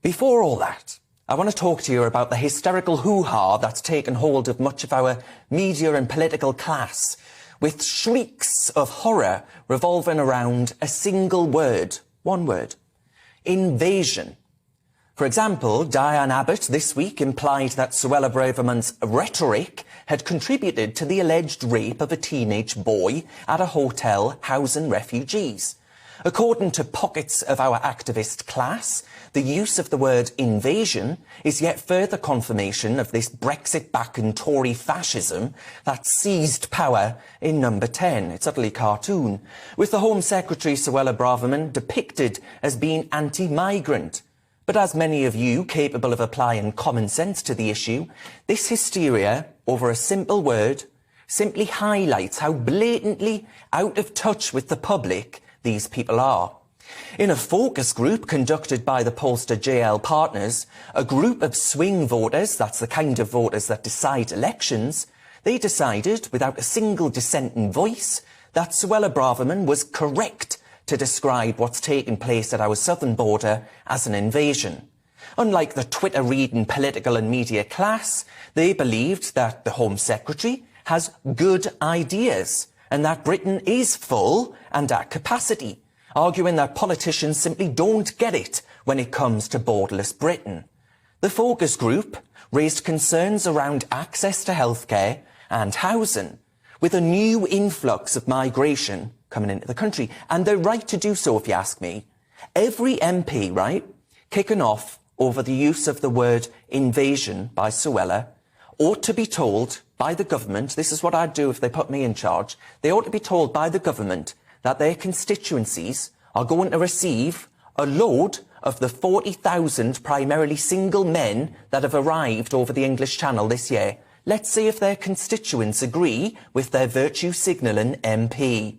Before all that, I want to talk to you about the hysterical hoo-ha that's taken hold of much of our media and political class, with shrieks of horror revolving around a single word, one word: invasion. For example, Diane Abbott this week implied that Suella Braverman's rhetoric had contributed to the alleged rape of a teenage boy at a hotel housing refugees. According to pockets of our activist class, the use of the word invasion is yet further confirmation of this Brexit-backing Tory fascism that seized power in number 10. It's utterly cartoon, with the Home Secretary Suella Braverman depicted as being anti-migrant. But as many of you capable of applying common sense to the issue, this hysteria over a simple word simply highlights how blatantly out of touch with the public these people are. In a focus group conducted by the pollster JL Partners, a group of swing voters, that's the kind of voters that decide elections, they decided, without a single dissenting voice, that Suella Braverman was correct to describe what's taking place at our southern border as an invasion. Unlike the Twitter-reading political and media class, they believed that the Home Secretary has good ideas and that Britain is full and at capacity, arguing that politicians simply don't get it when it comes to borderless Britain. The focus group raised concerns around access to healthcare and housing, with a new influx of migration coming into the country, and they're right to do so, if you ask me. Every MP, right, kicking off over the use of the word invasion by Suella, ought to be told by the government, this is what I'd do if they put me in charge, they ought to be told by the government that their constituencies are going to receive a load of the 40,000 primarily single men that have arrived over the English Channel this year. Let's see if their constituents agree with their virtue signalling MP.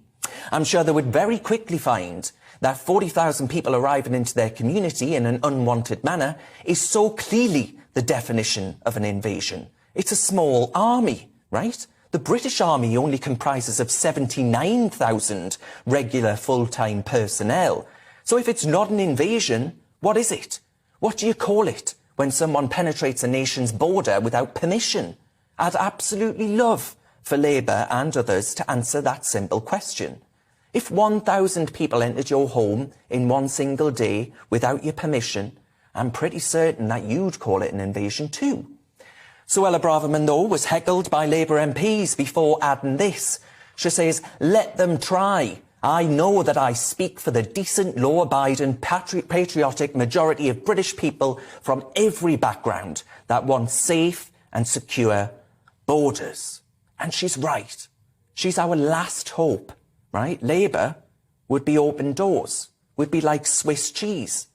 I'm sure they would very quickly find that 40,000 people arriving into their community in an unwanted manner is so clearly the definition of an invasion. It's a small army, right? The British Army only comprises of 79,000 regular full-time personnel. So if it's not an invasion, what is it? What do you call it when someone penetrates a nation's border without permission? I'd absolutely love for Labour and others to answer that simple question. If 1,000 people entered your home in one single day without your permission, I'm pretty certain that you'd call it an invasion too. Suella Braverman, though, was heckled by Labour MPs before adding this. She says, "Let them try. I know that I speak for the decent, law-abiding, patriotic majority of British people from every background that want safe and secure borders." And she's right. She's our last hope, right? Labour would be open doors, would be like Swiss cheese.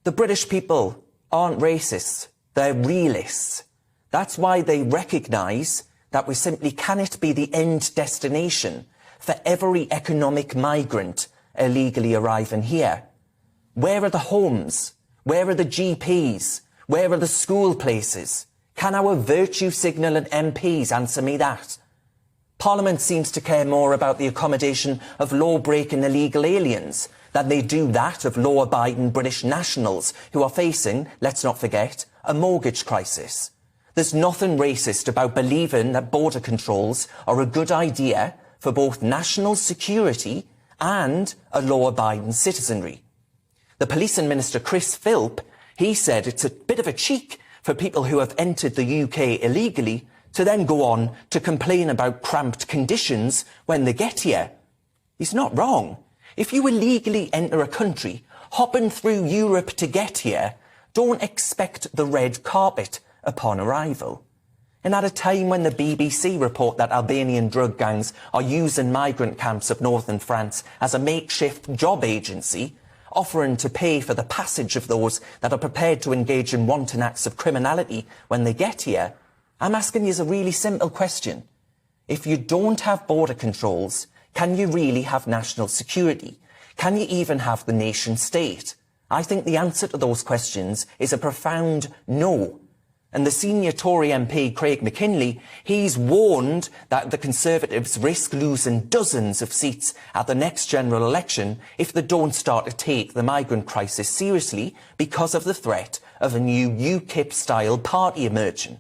The British people aren't racists, they're realists. That's why they recognise that we simply cannot be the end destination for every economic migrant illegally arriving here. Where are the homes? Where are the GPs? Where are the school places? Can our virtue signalling MPs answer me that? Parliament seems to care more about the accommodation of law-breaking illegal aliens than they do that of law-abiding British nationals who are facing, let's not forget, a mortgage crisis. There's nothing racist about believing that border controls are a good idea for both national security and a law-abiding citizenry. The Policing Minister, Chris Philp, he said it's a bit of a cheek for people who have entered the UK illegally to then go on to complain about cramped conditions when they get here. He's not wrong. If you illegally enter a country, hopping through Europe to get here, don't expect the red carpet upon arrival. And at a time when the BBC report that Albanian drug gangs are using migrant camps of northern France as a makeshift job agency, offering to pay for the passage of those that are prepared to engage in wanton acts of criminality when they get here, I'm asking you a really simple question. If you don't have border controls, can you really have national security? Can you even have the nation state? I think the answer to those questions is a profound no. And the senior Tory MP, Craig McKinley, he's warned that the Conservatives risk losing dozens of seats at the next general election if they don't start to take the migrant crisis seriously because of the threat of a new UKIP-style party emerging.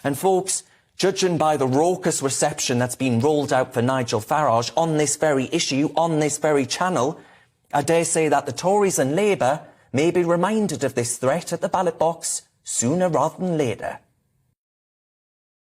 And folks, judging by the raucous reception that's been rolled out for Nigel Farage on this very issue, on this very channel, I dare say that the Tories and Labour may be reminded of this threat at the ballot box sooner rather than later.